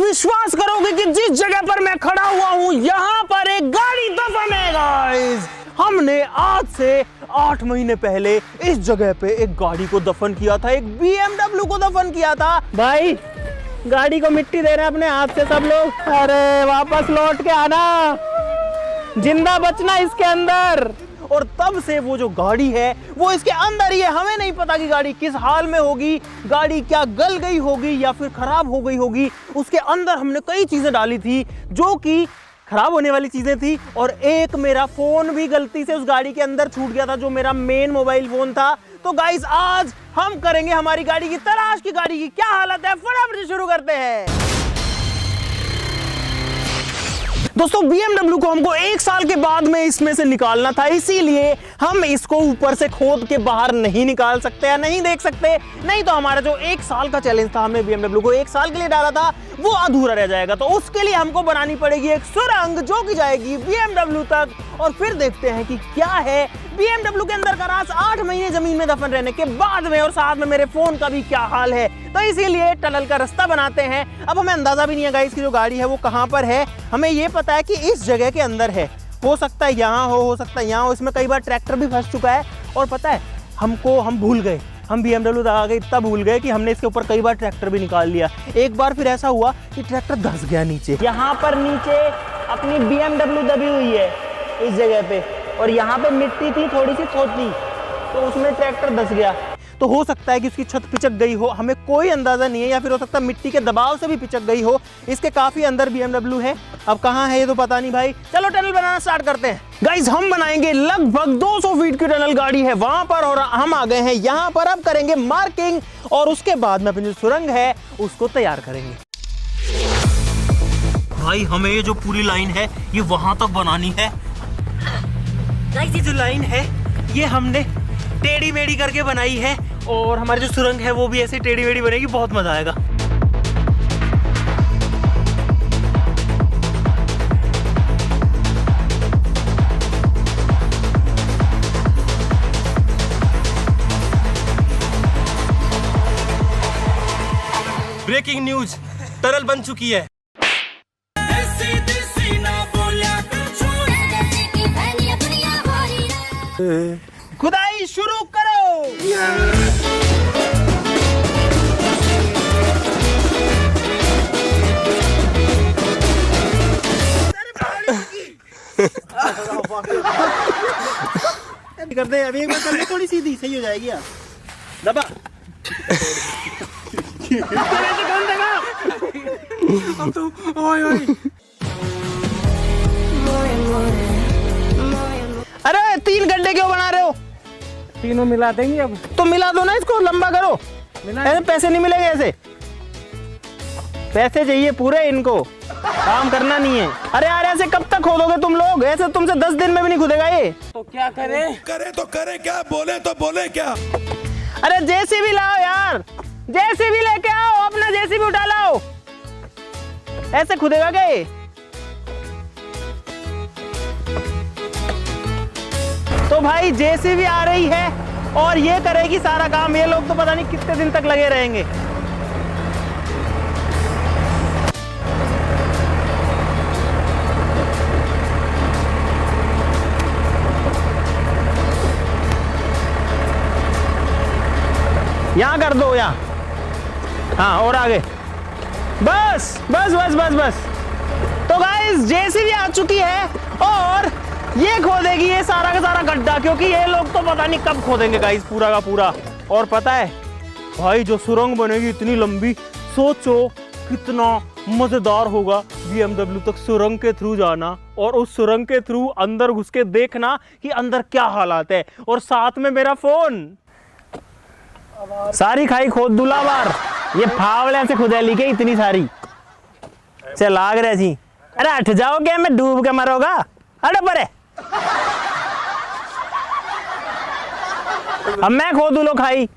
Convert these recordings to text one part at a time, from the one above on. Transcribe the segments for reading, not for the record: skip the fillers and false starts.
विश्वास करोगे कि जिस जगह पर मैं खड़ा हुआ हूं यहां पर एक गाड़ी दफन है गाइस। हमने आज से 8 महीने पहले इस जगह पे एक गाड़ी को दफन किया था, एक BMW को दफन किया था। भाई गाड़ी को मिट्टी दे रहे हैं अपने हाथ से सब लोग। अरे वापस लौट के आना, जिंदा बचना इसके अंदर। और तब से वो जो गाड़ी है वो इसके अंदर ही है। हमें नहीं पता कि गाड़ी किस हाल में होगी, गाड़ी क्या गल गई होगी या फिर खराब हो गई होगी। उसके अंदर हमने कई चीजें डाली थी जो कि खराब होने वाली चीजें थी, और एक मेरा फोन भी गलती से उस गाड़ी के अंदर छूट गया था, जो मेरा मेन मोबाइल फोन था। तो गाइस आज हम करेंगे हमारी गाड़ी की तलाश की गाड़ी की क्या हालत है। फटाफट से शुरू करते हैं। दोस्तों BMW को हमको 1 साल के बाद में इसमें से निकालना था, इसीलिए हम इसको ऊपर से खोद के बाहर नहीं निकाल सकते या नहीं देख सकते, नहीं तो हमारा जो 1 साल का चैलेंज था, हमने BMW को 1 साल के लिए डाला था, वो अधूरा रह जाएगा। तो उसके लिए हमको बनानी पड़ेगी एक सुरंग जो कि जाएगी BMW तक, और फिर देखते हैं कि क्या है BMW के अंदर का राज 8 महीने जमीन में दफन रहने के बाद में, और साथ में मेरे फोन का भी क्या हाल है। तो इसीलिए टनल का रास्ता बनाते हैं। अब हमें अंदाजा भी नहीं है गाइस कि जो गाड़ी है वो कहाँ पर है। हमें ये पता है कि इस जगह के अंदर है, हो सकता है यहाँ हो सकता है यहाँ हो। इसमें कई बार ट्रैक्टर भी फंस चुका है, और पता है हम भूल गए, हम BMW दबा के इतना भूल गए कि हमने इसके ऊपर कई बार ट्रैक्टर भी निकाल लिया। एक बार फिर ऐसा हुआ कि ट्रैक्टर धंस गया नीचे। यहाँ पर नीचे अपनी BMW दबी हुई है इस जगह पे, और यहाँ पे मिट्टी थी थोड़ी सी खोदती, तो उसमें ट्रैक्टर धंस गया। तो हो सकता है कि उसकी छत पिचक गई हो, हमें कोई अंदाजा नहीं है, या फिर हो सकता है मिट्टी के दबाव से भी पिचक गई हो। इसके काफी अंदर BMW है, अब कहाँ है ये तो पता नहीं भाई। चलो टनल बनाना स्टार्ट करते हैं गाइस। हम बनाएंगे लगभग 200 फीट की टनल, गाड़ी है वहां पर और हम आ गए हैं यहाँ पर। अब करेंगे मार्किंग, और उसके बाद में अपनी जो सुरंग है उसको तैयार करेंगे। भाई हमें ये जो पूरी लाइन है ये वहां तक बनानी है गाइस। ये जो लाइन है ये हमने टेढ़ी मेढ़ी करके बनाई है, और हमारी जो सुरंग है वो भी ऐसे टेढ़ी मेढ़ी बनेगी, बहुत मजा आएगा। ब्रेकिंग न्यूज, टनल बन चुकी है। खुदाई शुरू करो। करते हैं अभी, एक बार करके थोड़ी सीधी सही हो जाएगी यार। दबा अरे 3 गड्ढे क्यों बना रहे हो? तीनों मिला देंगे अब। तो मिला दो ना, इसको लंबा करो। ऐसे पैसे नहीं मिलेंगे, ऐसे पैसे चाहिए पूरे, इनको काम करना नहीं है। अरे यार ऐसे कब तक खोदोगे तुम लोग? ऐसे तुमसे 10 दिन में भी नहीं खुदेगा ये। तो क्या करें? करें तो करें क्या, बोले तो बोले क्या। अरे JCB लाओ यार, JCB लेके आओ, अपना JCB उठा लाओ। ऐसे खुदेगा क्या ये? तो भाई JCB आ रही है और ये करेगी सारा काम। ये लोग तो पता नहीं कितने दिन तक लगे रहेंगे। यहाँ कर दो, यहाँ, हाँ, और आगे, बस बस बस बस बस। तो गाइस JCB आ चुकी है और ये खोदेगी ये सारा का सारा गड्ढा, क्योंकि ये लोग तो पता नहीं कब खोदेंगे गाइस पूरा का पूरा। और पता है भाई जो सुरंग बनेगी इतनी लंबी, सोचो कितना मजेदार होगा BMW तक सुरंग के थ्रू जाना, और उस सुरंग के थ्रू अंदर घुस के देखना कि अंदर क्या हालात है, और साथ में मेरा फोन। सारी खाई खोद दूला बार, ये फावले से खुदेली के इतनी सारी से लाग रहे जी। अरे हट जाओ, क्या मैं डूब के मरोगा? अरे परे अब मैं खोदू लो खाई।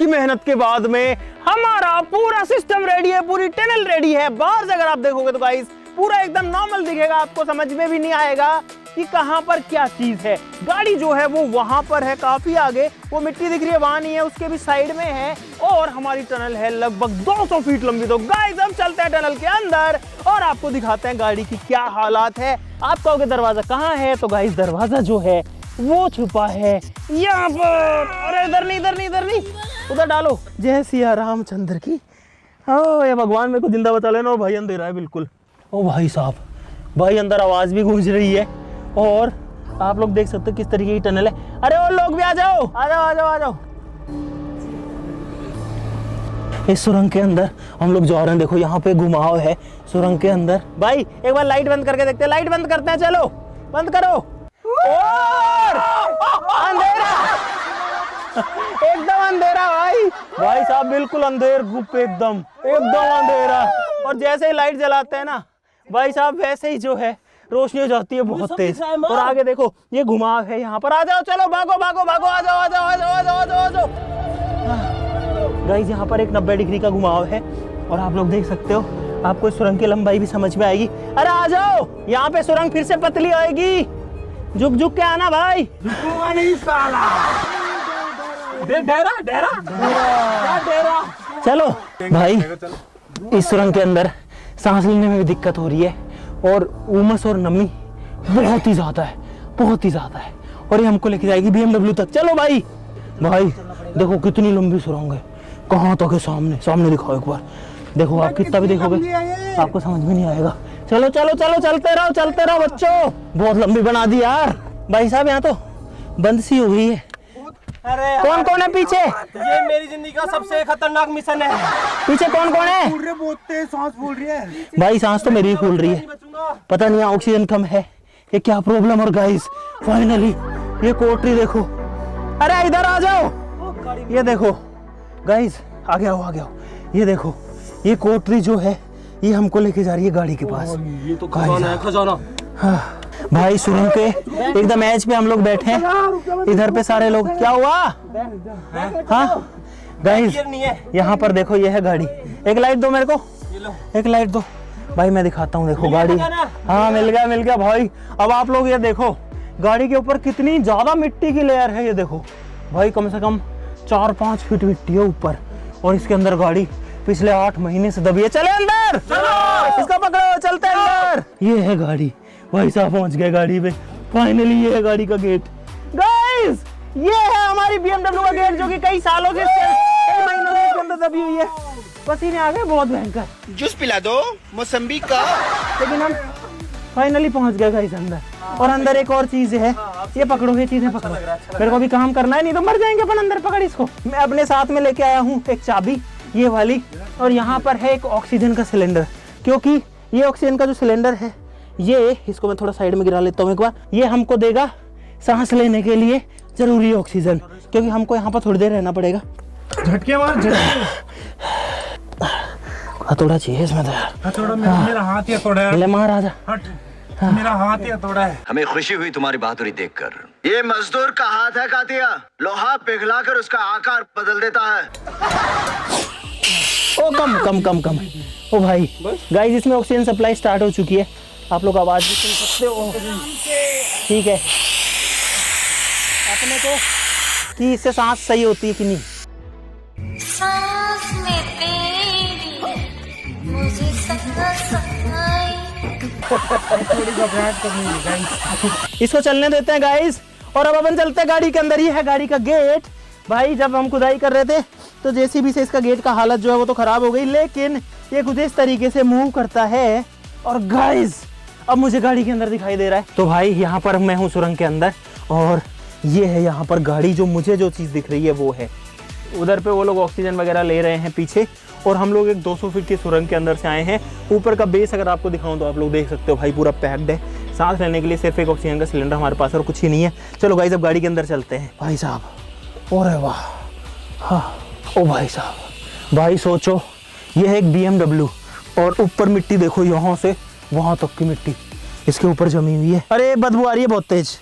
मेहनत के बाद में हमारा पूरा सिस्टम रेडी है, पूरी टनल रेडी है। बाहर से अगर आप देखोगे तो गाइस पूरा एकदम नॉर्मल दिखेगा, आपको समझ में भी नहीं आएगा कि कहां पर क्या चीज है। गाड़ी जो है वो वहां पर है, काफी आगे, वो मिट्टी दिख रही है वहां नहीं है, उसके भी साइड में है। और हमारी टनल है लगभग 200 फीट लंबी। तो गाइस हम चलते हैं टनल के अंदर और आपको दिखाते हैं गाड़ी की क्या हालात है। आप कहोगे दरवाजा कहाँ है, तो गाइस दरवाजा जो है वो छुपा है यहाँ पर। अरे इधर नहीं, इधर नहीं, इधर नहीं, उधर डालो। जय सिया रामचंद्र की। ओ ये भगवान मेरे को जिंदा बचा लेना। और भाई अंधेरा है बिल्कुल। ओ भाई साहब, भाई अंदर आवाज भी गूंज रही है और आप लोग देख सकते हो किस तरीके की टनल है। अरे और लोग भी आ जाओ, आ जाओ, आ जाओ, आ जाओ। इस सुरंग के अंदर हम लोग जा रहे हैं। देखो यहाँ पे घुमाव है सुरंग के अंदर। भाई एक बार लाइट बंद करके देखते हैं। लाइट बंद करते हैं, चलो बंद करो। और अंधेरा, एकदम अंधेरा भाई। भाई साहब बिल्कुल अंधेर गुप, एकदम एकदम अंधेरा। और जैसे ही लाइट जलाते हैं ना भाई साहब, वैसे ही जो है रोशनी हो जाती है बहुत तेज। और आगे देखो ये घुमाव है यहाँ पर। आ जाओ, चलो भागो भागो भागो, आ जाओ, आ जाओ, आ जाओ, आ जाओ, आ जाओ, आ जाओ। गाइस यहाँ पर एक 90 डिग्री का घुमाव है और आप लोग देख सकते हो, आपको इस सुरंग की लंबाई भी समझ में आएगी। अरे आ जाओ, यहाँ पे सुरंग फिर से पतली आएगी। झुक झुक के आना भाई। नहीं साला। डेरा डेरा डेरा। चलो भाई, इस सुरंग के अंदर सांस लेने में भी दिक्कत हो रही है और उमस और नमी बहुत ही ज्यादा है, बहुत ही ज्यादा है। और ये हमको लेके जाएगी BMW तक। चलो भाई। भाई देखो कितनी लंबी सुरंग है, कहाँ तक है। सामने सामने दिखाओ एक बार। देखो आप कितना भी देखोगे आपको समझ में नहीं आएगा। चलो चलो चलो, चलते रहो बच्चों। बहुत लंबी बना दी यार। भाई साहब यहाँ तो बंद सी हो गई है। अरे कौन कौन है पीछे? ये मेरी जिंदगी का सबसे खतरनाक मिशन है। पीछे कौन कौन है? बहुत तेज सांस फूल रही है भाई। सांस तो मेरी ही फूल रही है, पता नहीं ऑक्सीजन कम है, ये क्या प्रॉब्लम। और गाइस फाइनली ये कोटरी देखो। अरे इधर आ जाओ, ये देखो गाइस, आगे आओ, आगे आओ। ये देखो ये कोटरी जो है ये हमको लेके जा रही है गाड़ी के पास। ये तो खजाना है, खजाना। हाँ भाई, सुरंग के एकदम एज पे हम लोग बैठे हैं। इधर पे सारे लोग। क्या हुआ? हाँ गाइस यहाँ पर देखो, ये है गाड़ी। एक लाइट दो मेरे को, एक लाइट दो भाई, मैं दिखाता हूँ। देखो गाड़ी, हाँ मिल गया भाई। अब आप लोग ये देखो गाड़ी के ऊपर कितनी ज्यादा मिट्टी की लेयर है। ये देखो भाई, कम से कम 4-5 फीट मिट्टी है ऊपर। और इसके अंदर गाड़ी पिछले 8 महीने से दबी है। चले अंदर, इसको पकड़ो, चलते हैं अंदर। ये है गाड़ी। भाई साहब पहुंच गए गाड़ी पे फाइनली। ये है गाड़ी का गेट। गाइस ये है हमारी BMW का गेट, जो कि कई सालों से, कई महीनों से इसके अंदर दबी हुई है। पसीने आ गए बहुत भयंकर। जूस पिला दो मौसम्बी का। लेकिन हम फाइनली पहुंच गए गाइस अंदर। और अंदर एक और चीज है, ये पकड़ो, ये चीजें पकड़ो। मेरे को भी काम करना है, नहीं तो मर जाएंगे अपन। अंदर पकड़ इसको। मैं अपने साथ में लेके आया हूँ एक चाबी, ये वाली। और यहाँ पर है एक ऑक्सीजन का सिलेंडर, क्योंकि ये ऑक्सीजन का जो सिलेंडर है, ये इसको मैं थोड़ा साइड में गिरा लेता हूँ एक बार। ये हमको देगा सांस लेने के लिए जरूरी ऑक्सीजन, क्योंकि हमको यहाँ पर थोड़ी देर रहना पड़ेगा। झटके मार, झटके। हथौड़ा चाहिए इसमें तो यार। हथौड़ा मेरा हाथ ही हथौड़ा है। ले महाराजा, मेरा हाथ ही हथौड़ा है। हमें खुशी हुई तुम्हारी बहादुरी देखकर। ये मजदूर का हाथ है कातिया, लोहा पिघलाकर उसका आकार बदल देता है। ओ कम। ओ भाई गाइस, इसमें ऑक्सीजन सप्लाई स्टार्ट हो चुकी है। आप लोग आवाज भी सुन सकते हो, ठीक है। अपने को कि इससे सांस सही होती है कि नहीं। सांस में तेरी मुझे इसको चलने देते हैं गाइस। और अब अपन चलते हैं गाड़ी के अंदर। ही है गाड़ी का गेट। भाई जब हम खुदाई कर रहे थे तो जेसीबी से इसका गेट का हालत जो है वो तो खराब हो गई, लेकिन ये कुछ इस तरीके से मूव करता है। और गाइस अब मुझे गाड़ी के अंदर दिखाई दे रहा है। तो भाई यहाँ पर मैं हूँ सुरंग के अंदर, और ये है यहाँ पर गाड़ी। जो मुझे जो चीज़ दिख रही है वो है उधर पे, वो लोग ऑक्सीजन वगैरह ले रहे हैं पीछे। और हम लोग एक 200 फीट की सुरंग के अंदर से आए हैं। ऊपर का बेस अगर आपको दिखाऊं तो आप लोग देख सकते हो भाई, पूरा पैक्ड है। सांस लेने के लिए सिर्फ एक ऑक्सीजन का सिलेंडर हमारे पास और कुछ ही नहीं है। चलो गाइस अब गाड़ी के अंदर चलते हैं। भाई साहब, और वाह, हाँ ओ भाई साहब, भाई सोचो ये है एक BMW और ऊपर मिट्टी देखो, यहाँ से वहाँ तक की मिट्टी इसके ऊपर जमी हुई है। अरे बदबू आ रही है, बहुत तेज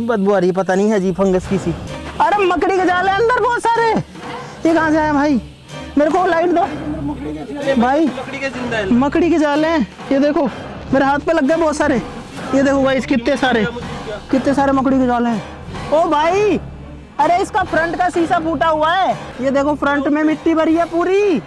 बदबू आ रही है, पता नहीं है जी फंगस की सी। अरे मकड़ी के जाल है अंदर बहुत सारे। ये कहाँ से आया भाई? मेरे को लाइट दो भाई। मकड़ी के जिंदा है। मकड़ी के जाले हैं, ये देखो मेरे हाथ पे लग गए बहुत सारे। ये देखो भाई कितने सारे मकड़ी के जाले हैं। ओ भाई, अरे इसका फ्रंट का शीशा फूटा हुआ है। ये देखो फ्रंट में मिट्टी भरी है पूरी।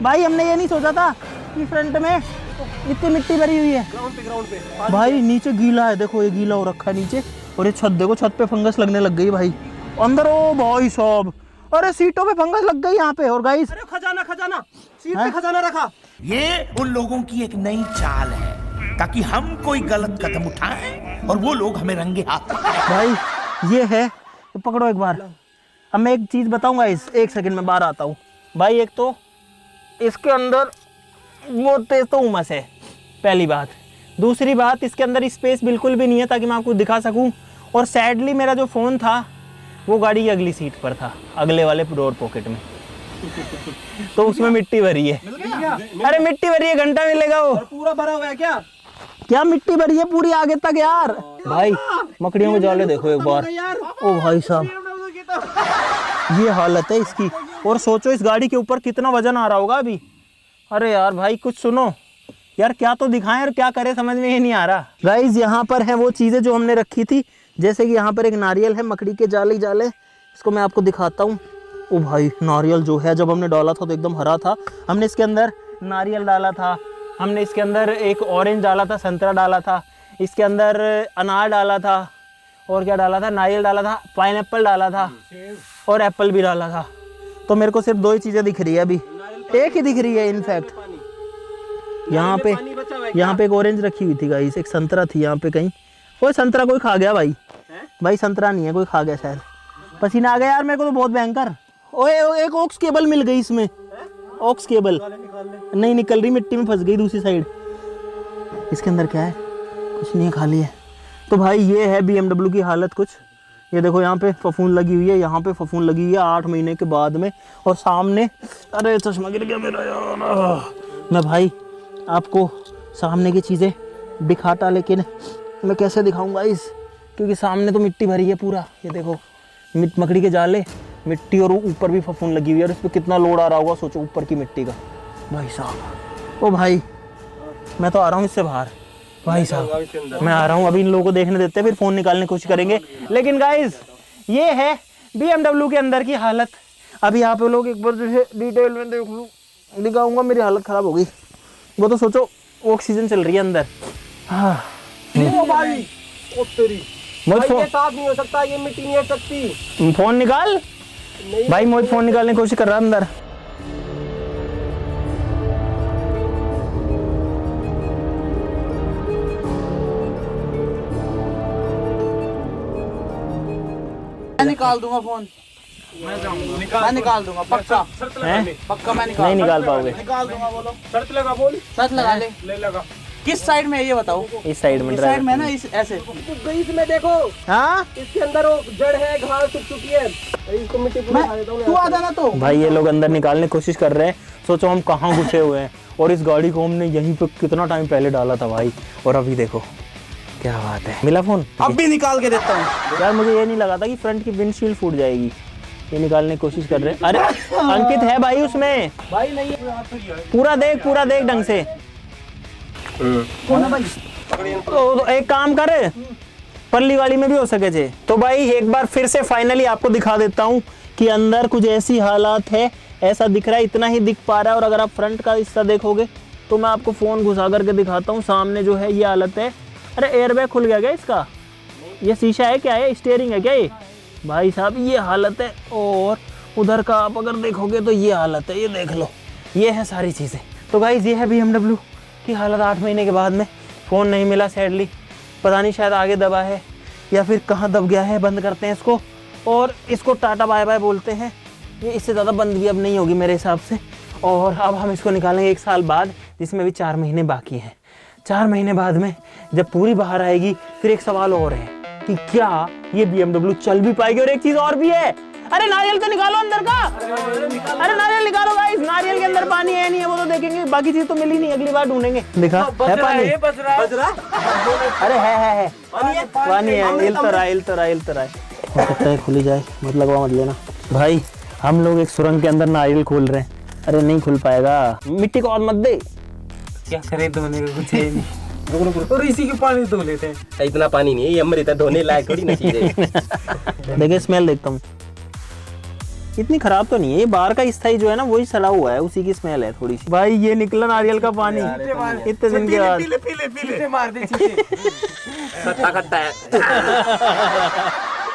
भाई हमने ये नहीं सोचा था कि फ्रंट में इतनी मिट्टी भरी हुई है। ग्राउंड पे भाई नीचे गीला है, देखो ये गीला हो रखा है नीचे। और ये छत देखो, छत पे फंगस लगने लग गई भाई अंदर। ओ भाई साहब, अरे सीटों पे फंगस लग गई यहाँ पे। और गाइस अरे खजाना सीट पे खजाना रखा। ये उन लोगों की एक नई चाल है ताकि हम कोई गलत कदम उठाएं और वो लोग हमें रंगे हाथ भाई ये है, तो पकड़ो एक बार। अब मैं एक चीज बताऊंगा, इस एक सेकंड में बाहर आता हूँ भाई। एक तो इसके अंदर वो तेज तो उमस है, पहली बात। दूसरी बात, इसके अंदर स्पेस बिल्कुल भी नहीं है ताकि मैं आपको दिखा सकूं। और सैडली मेरा जो फ़ोन था वो गाड़ी की अगली सीट पर था, अगले वाले डोर पॉकेट में। तो उसमें मिट्टी भरी है। अरे मिट्टी भरी है, घंटा मिलेगा वो। पूरा भरा हुआ है क्या? क्या मिट्टी भरी है पूरी आगे तक यार। भाई मकड़ियों को जाले देखो एक बार। ओ भाई साहब, ये हालत है इसकी। और सोचो इस गाड़ी के ऊपर कितना वजन आ रहा होगा अभी। अरे यार भाई कुछ सुनो यार, क्या तो दिखाएं और क्या करें समझ में ही नहीं आ रहा। गाइस यहाँ पर है वो चीज़ें जो हमने रखी थी, जैसे कि यहाँ पर एक नारियल है, मकड़ी के जाले जाले। इसको मैं आपको दिखाता हूँ। ओ भाई, नारियल जो है जब हमने डाला था तो एकदम हरा था। हमने इसके अंदर नारियल डाला था, हमने इसके अंदर एक ऑरेंज डाला था, संतरा डाला था, इसके अंदर अनार डाला था, और क्या डाला था, नारियल डाला था, पाइनएप्पल डाला था और एप्पल भी डाला था। तो मेरे को सिर्फ 2 ही चीज़ें दिख रही है अभी, एक ही दिख रही है इनफैक्ट। यहाँ पे एक ऑरेंज रखी हुई थी गाइस, एक संतरा थी यहाँ पे कहीं। वो संतरा कोई खा गया भाई। भाई संतरा नहीं है, कोई खा गया शायद। पसीना आ गया यार मेरे को तो बहुत भयंकर। ओए एक ऑक्स केबल मिल गई इसमें, ऑक्स केबल नहीं निकल रही, मिट्टी में फंस गई दूसरी साइड। इसके अंदर क्या है? कुछ नहीं है, खाली है। तो भाई ये है BMW की हालत कुछ। ये देखो यहाँ पे फफूंद लगी हुई है, यहाँ पे फफूंद लगी हुई है 8 महीने के बाद में। और सामने, अरे चश्मा गिर गया मेरा यार। मैं भाई आपको सामने की चीज़ें दिखाता, लेकिन मैं कैसे दिखाऊंगा क्योंकि सामने तो मिट्टी भरी है पूरा। ये देखो मकड़ी के जाले, मिट्टी, और ऊपर भी फफूंद लगी हुई है। और इस पर कितना लोड आ रहा होगा सोचो, ऊपर की मिट्टी का। भाई साहब, ओ भाई मैं तो आ रहा हूँ इससे बाहर। भाई साहब मैं आ रहा हूँ, अभी इन लोगों को देखने देते हैं, फिर फ़ोन निकालने की कोशिश करेंगे। लेकिन गाइज ये है BMW के अंदर की हालत। अभी आप लोग एक बार जो है डिटेल में देख लो, दिखाऊंगा। मेरी हालत ख़राब हो गई। वो तो सोचो ऑक्सीजन चल रही है अंदर। हाँ भाई ओ तेरी, मोहित ये साफ नहीं हो सकता, ये मिट्टी नहीं हट सकती। फ़ोन निकाल भाई। मोहित फ़ोन निकालने की कोशिश कर रहा है अंदर। मैं निकाल दूंगा फोन, मैं निकाल दूंगा पक्का। पक्का मैं नहीं निकाल पाओगे। निकाल दूंगा। बोलो शर्त लगा, बोल। शर्त लगा ले। ले लगा। किस साइड में है ये बताओ? इस साइड में, इस साइड में ना, इस ऐसे। इसमें देखो, हाँ इसके अंदर वो जड़ है, घास सूख चुकी है। इसको मिट्टी पूरा खा देता हूँ। तू आ जाना तो। भाई ये लोग अंदर निकालने की कोशिश कर रहे हैं। सोचो हम कहाँ घुसे हुए हैं, और इस गाड़ी को हमने यहीं पे कितना टाइम पहले डाला था भाई। और अभी देखो क्या बात है। मिला फोन? अब भी निकाल के देता हूँ यार मुझे ये नहीं लगा था कि फ्रंट की विंडशील्ड फूट जाएगी। ये निकालने की कोशिश कर रहे हैं। अरे अंकित है भाई उसमें, भाई नहीं, पूरा देख ढंग से। तो एक काम कर, पल्ली वाली में भी हो सके थे। तो भाई एक बार फिर से फाइनली आपको दिखा देता हूँ कि अंदर कुछ ऐसी हालात है। ऐसा दिख रहा है, इतना ही दिख पा रहा है। और अगर आप फ्रंट का हिस्सा देखोगे तो मैं आपको फ़ोन घुसा करके दिखाता हूँ। सामने जो है ये हालत है। अरे एयरबैग खुल गया क्या इसका? ये शीशा है क्या? है स्टीयरिंग है क्या ये? भाई साहब ये हालत है। और उधर का आप अगर देखोगे तो ये हालत है, ये देख लो। ये है सारी चीज़ें। तो गाइस ये है BMW की हालत 8 महीने के बाद में। फ़ोन नहीं मिला सैडली, पता नहीं शायद आगे दबा है या फिर कहाँ दब गया है। बंद करते हैं इसको और इसको टाटा बाय बाय बोलते हैं। ये इससे ज़्यादा बंद भी अब नहीं होगी मेरे हिसाब से। और अब हम इसको निकालेंगे 1 साल बाद, जिसमें भी 4 महीने बाकी हैं। 4 महीने बाद में जब पूरी बाहर आएगी, फिर एक सवाल और है कि क्या ये BMW चल भी पाएगी। और एक चीज़ और भी है, अरे नारियल तो निकालो अंदर का। अरे नारियल निकालो गाइस, नारियल के अंदर पानी है नहीं है वो तो देखेंगे, बाकी चीज तो मिली नहीं, अगली बार ढूंढेंगे। दिखा है पानी? बच रहा है। अरे है पानी है। इल तो रहा है। हो सकता है खुली जाए, मत लगवा मत लेना भाई। हम लोग एक सुरंग के अंदर नारियल खोल रहे हैं। अरे नहीं खुल पाएगा, मिट्टी को और मत दे। क्या करे, धोने का कुछ है नहीं। और इसी के पानी धो लेते हैं। इतना पानी नहीं है, ये अमृत है, धोने लायक थोड़ी ना चीज है। देखिए स्मेल देखता हूँ, इतनी खराब तो नहीं है। ये बाहर का स्थाई जो है ना वही सड़ा हुआ है, उसी की स्मेल है थोड़ी सी। भाई ये निकला नारियल का पानी इतने दिन के बाद। पीले मार दे, खट्टा खट्टा है।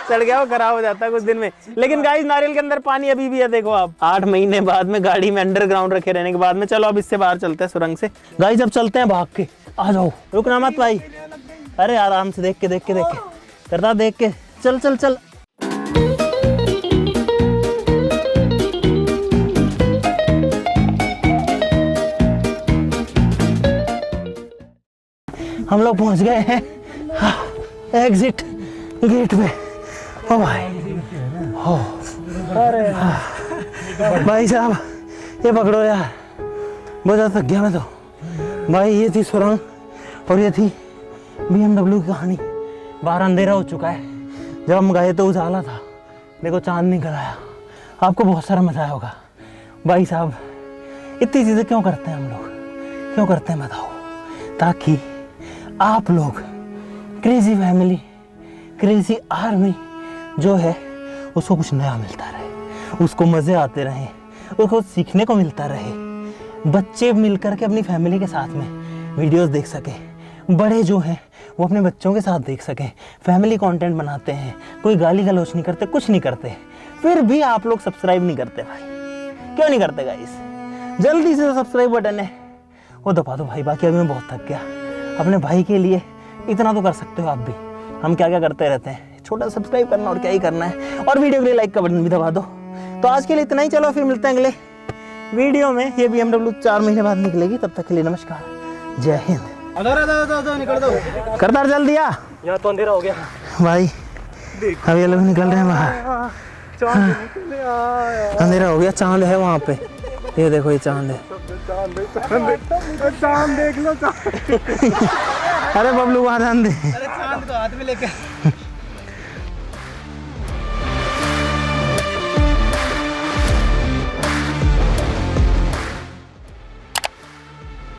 सड़ गया, वो खराब हो जाता है कुछ दिन में। लेकिन गाइस नारियल के अंदर पानी अभी भी है, देखो आप। 8 महीने बाद में गाड़ी में अंडरग्राउंड रखे रहने के बाद में। चलो अब इससे बाहर चलते हैं सुरंग से। गाइस अब चलते हैं भाग के। आ जाओ, रुकना मत भाई। अरे आराम से, देख के करता, देख के चल चल चल। हम लोग पहुंच गए हैं एग्जिट गेट पे। ओ भाई, हो भाई साहब ये पकड़ो यार, बहुत ज़्यादा थक गया मैं तो। भाई ये थी सुरंग और ये थी BMW की कहानी। बाहर अंधेरा हो चुका है, जब हम गए तो उजाला था। देखो चांद निकल आया, आपको बहुत सारा मजा आया होगा। भाई साहब इतनी चीज़ें क्यों करते हैं हम लोग, क्यों करते हैं बताओ? ताकि आप लोग क्रेजी फैमिली, क्रेजी आर्मी जो है उसको कुछ नया मिलता रहे, उसको मज़े आते रहें, उसको सीखने को मिलता रहे। बच्चे मिलकर के अपनी फैमिली के साथ में वीडियोस देख सकें, बड़े जो हैं वो अपने बच्चों के साथ देख सकें। फैमिली कंटेंट बनाते हैं, कोई गाली गलौच नहीं करते, कुछ नहीं करते, फिर भी आप लोग सब्सक्राइब नहीं करते। भाई क्यों नहीं करते गाइस? जल्दी से सब्सक्राइब बटन है वो दबा दो भाई। बाकी अभी मैं बहुत थक गया। अपने भाई के लिए इतना तो कर सकते हो आप भी। हम क्या क्या करते रहते हैं, छोटा सब्सक्राइब करना और क्या ही करना है, और वीडियो के लिए लाइक का बटन भी दबा दो। तो आज के लिए इतना ही, चलो फिर मिलते हैं अगले वीडियो में। ये BMW 4 महीने बाद निकलेगी, तब तक के लिए नमस्कार, जय हिंद। निकल दो, करतार जल दिया, यहाँ तो अंधेरा हो गया भाई अब ये लोग निकल रहे हैं बाहर। अंधेरा हो गया, चांद है वहाँ पे, ये देखो ये चांद है। चांद देख लो, अरे बबलू वहाँ चांद है। चांद को हाथ में लेकर